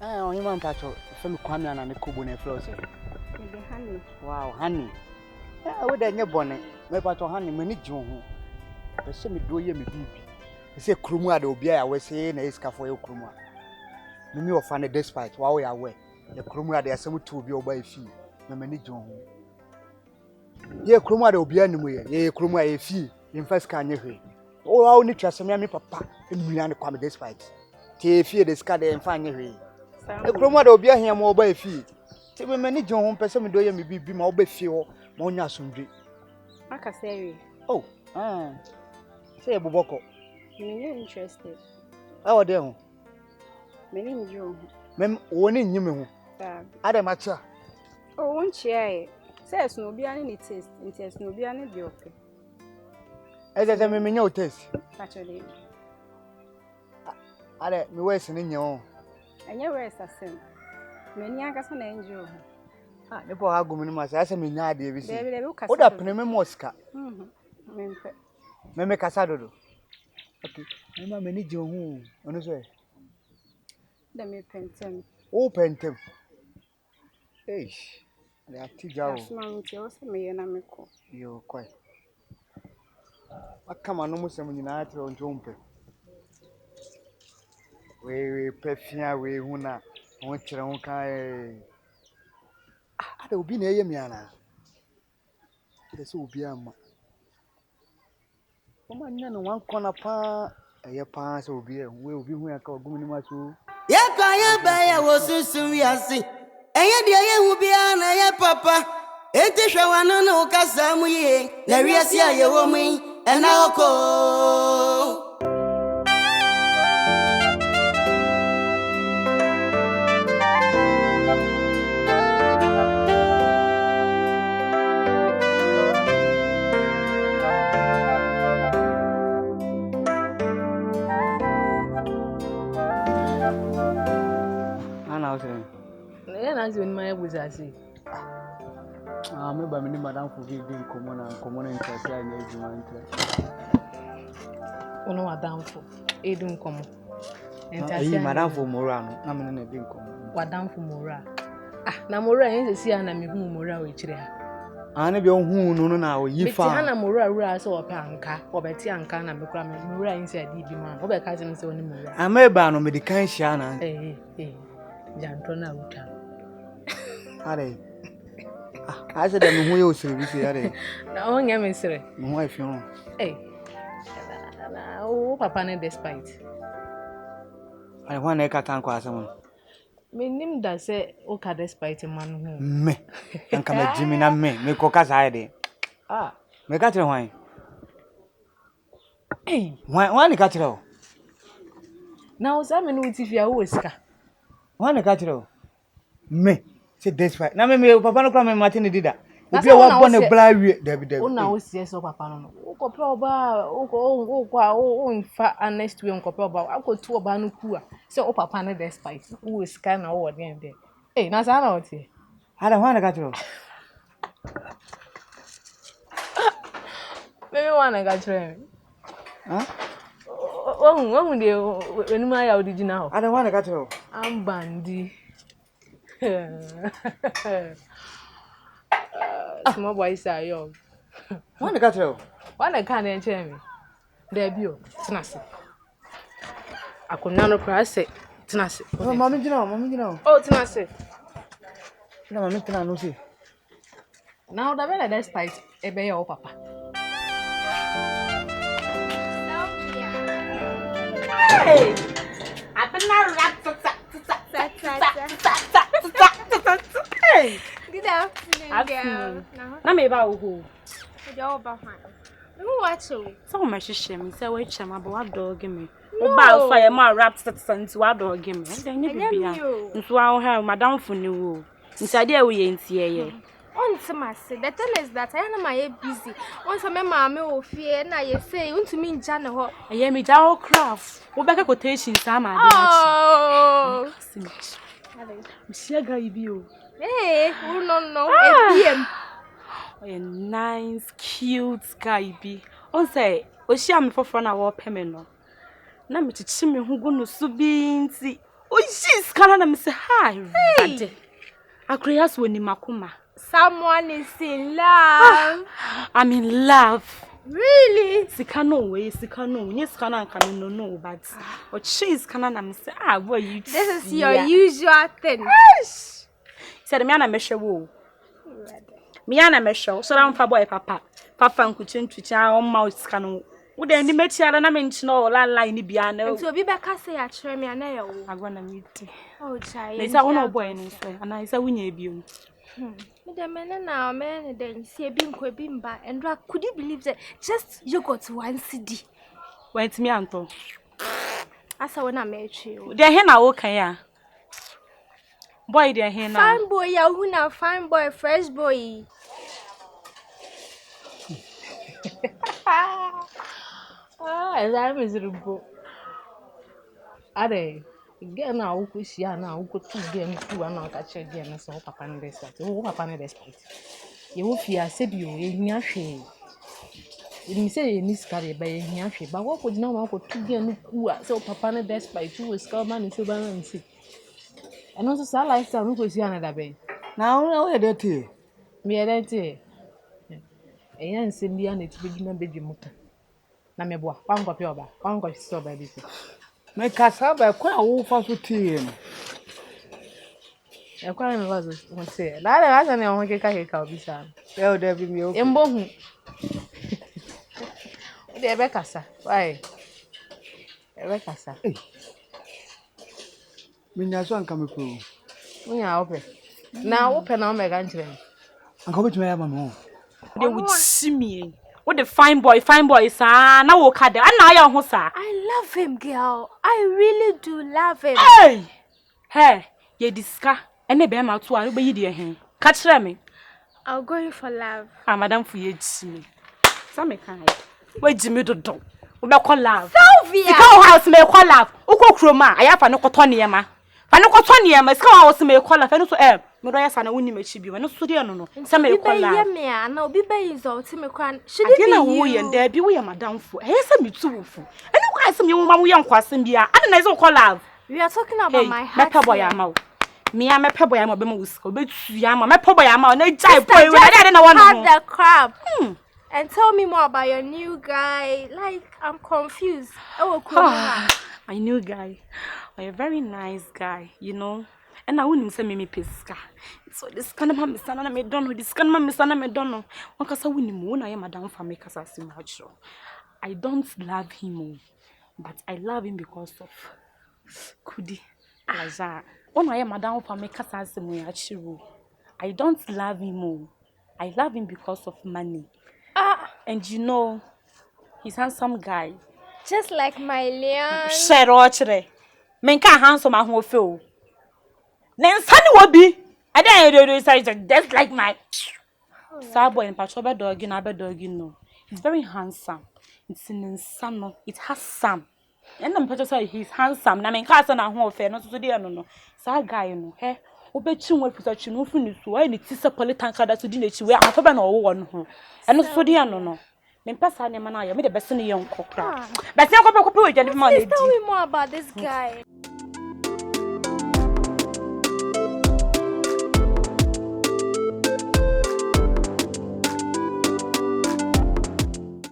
On him patrol from Kwame and the Kubune Floss. Honey. Wow, honey. I would then your bonnet, my patrol honey, many John. The same do ye me baby. They say Kruma, the Obia, I was saying a scaffold Kruma. Mimi of Fanny despite while we are away. The Kruma, they are some to be obey fee. No many John. Ye Kruma, the Obia, anyway, ye Kruma a fee in first can you. Oh, I only trust me, papa, and me and Kwame despite. Te fear the scar and find your way. A Kruma, the Obia here more by fee. Te we many John, person do ye me be my obey feel, Monia Sundry. I can say, oh, say a boboko. You're interested. Oh, dear. My name is Joe. Mem, one in you. Adam, macha. Oh, one chair. Says no be any taste, it has no be any joke. As I mean, no taste. Actually, I let me wait in your own. And your rest as sin. Many I got an angel. Ah, the poor argument, as I mean, I did. What up in a Mosca? Meme Casado. Okay, I'm a many John. Honestly, let me paint him. Open him. Hey, they are Tijao. Me and I'm you're quite. I come on almost a minute on jump. We perfume, we huna. I want your own kind. I don't be near Miana. This will be a man. One corner pa, a pass will be when I call Gummy. Yakaya was soon we are sing. And yet, the will be an papa. It is one no Casamu, Nariasia, your woman, and I'll call. When my was I say, maybe I'm in Madame for giving common interest. I need you. Oh, no, Madame for Edun Common. And I see Madame for Moran. I'm in a big common. Madame for Mora. Ah, Namora is a sea and I'm Mora which there. I never who no now. You found Hannah Mora or Panka or Betty and Kana becoming Mora inside the man or by cousin so anymore. I may ban on medical Shana. Jantona Uta. I said, I'm who you say, now, young mister. My wife, you know. Eh, oh, Papa, despite. I want to can't quite someone. My name does say, okay, despite a man who me and come at Jimmy and me, cocas ID. Ah, me got your wine. Eh, why got you? Now, Simon, if you are whisker. One got you. Me. Say this right. Now me papa no come Martin did that. If you want born a blind David. Oh now yes o papa no. O ko pe oba o in fa honest way on ko pe oba. I go to oba no ku a. Say o papa no despite. Who is kind na o dey there. Eh na sa na o tie. Ada wan ga tro. Me wan ga tro. Huh? Wahun dey enu ma ya original. Ada wan ga tro. Am bandi. Small boys are young. One got you. One I can't enter me. There be you, Tenassi. I could not press it. Tenassi. Oh, Mammy, you know. Oh, Tenassi. No, I'm not no see. Now the very next fight, a bay or papa. Hey! I've been not wrapped. Hey, good afternoon. Na me ba wo. Yo ba han. Who watch you? So my shame, say we chama but what dog me. O ba fire ma rap sense what dog me. Then you be ya. Nso an ha madam for ni wo. Nsade e wo ye ntie ye. On my say the thing is that I am my busy. Once my mama will fear na ye say want to me in Jana ho. Aye me ja ho craft. Wo be ka quotation sa ma dey oh. Msiaga ibi o. Hey, no. APM. A nice, cute guy be. On say, o share me for na wo peme no. Na me chichi me hu gu no so bi nti. Oh, she's kind of say hi. Hey. Akrias when makuma. Someone is in love. I'm in love. Really? Sikano way, Sikano. Yes, Kana can no, but what she's Kana say, boy, you. This is your usual thing. Yes. Said me ana meshe wo. Me ana meshe. So ram fa boy papa. Papa nkuchen twichan on mouse kanu. Wo de ni metia na me nchi no line ni bia na. Nti obi be ka say ya kire me ana ya wo. Agwana miti. Oh chai. Na isa wono boy ni so. Ana isa wunya ebiom. Me de me na me de see ebi nko ebi mba. And could you believe that just yogurt 1 cedi? Wait me anto. Asa wona me atwi o. De he na wo kan ya. Boy de he na. Fine boy ya hu na fine boy fresh boy. I'm miserable. Are again now who could see now who could 2 games 2 and not catch again so papa and despite. Oh, papa and despite. You will fear said you in your shame. You say in this carry by your shame, but what would now go 2 games so papa and despite 2 was come and so balance. And also, so lifestyle who could see another bay. Now, where that is? Me a day. A young Cindy and it's beginning a baby motor. Na me boa, one copy over, one copy so by this. Make us have a quite old fast tea. A quite was say, that I don't get a cow be son. Well, there be me. Embo. The Rebecca, why? Rebecca, Minyaso come through. We are open. Now open on my country. I'm coming to my mama. They would see me. What the fine boy, sir. Now walk out there. I love him, girl. I really do love him. Hey, ye disca. And the bear mouth to our baby dear him. Catch me. I'll go in for love. Madame for ye see me. Some kind. Wait, Jimmy do. We call love. Sylvia! The cow house may call love. Uko Kroma. I have a no cotoniama. Panocotoniama, scars may call love. And so, Morias and a winning may be when no studio no. Some may call love. No, be based on Timmy Cran. Should it be a wee and there be we are madame for? Here's a me too. And you guys, some young mamma young question be. I don't call love. We are talking about my heart. My boy, I'm out. Me, I'm a pebble, I'm a bemusco, but Yama, my poor boy, I'm out. And I boy, I didn't want the crab. And tell me more about your new guy. Like, I'm confused. Oh, cool. My new guy. A very nice guy, you know. And I wouldn't say me pesca. So this kind of my son and I don't know. This kind of my son and I don't know. One cause I wouldn't moon. I am Madame for make us as much. I don't love him, but I love him because of Kudi. Aza. One I am Madame for make us as much. I don't love him. I love him because of money. And you know, he's handsome guy. Just like my Leon. Sherochere. Menka handsome I won't feel. Then Sunny will be. I don't know just like my Sabo and Patroba dog in Abba dog, you know. He's very handsome. It's in some, it has some. And I'm pretty sure he's handsome. I mean, Carson and home fair, not to the no. So guy, you know, hey. Obet you will put you no finish to any Tissapolitan card to dinner to where I have no one home. And not so dear no. Then pass on your man, I made the best in the young cockra. But now, tell me more about this guy.